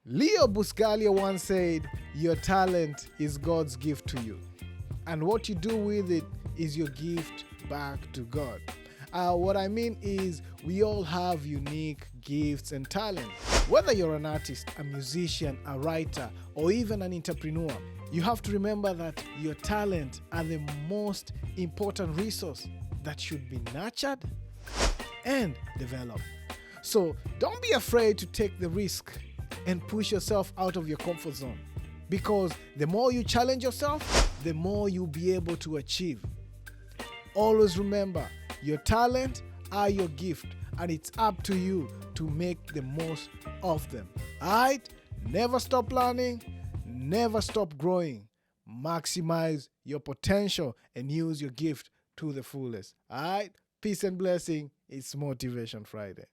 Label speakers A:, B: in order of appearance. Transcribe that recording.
A: Leo Buscaglia once said, your talent is God's gift to you, and what you do with it is your gift back to God. What I mean is, we all have unique gifts and talents. Whether you're an artist, a musician, a writer, or even an entrepreneur, you have to remember that your talent are the most important resource that should be nurtured and developed. So don't be afraid to take the risk and push yourself out of your comfort zone, because the more you challenge yourself, the more you'll be able to achieve. Always remember, your talent are your gift, and it's up to you to make the most of them. Alright? Never stop learning, never stop growing. Maximize your potential and use your gift to the fullest. Alright? Peace and blessing. It's Motivation Friday.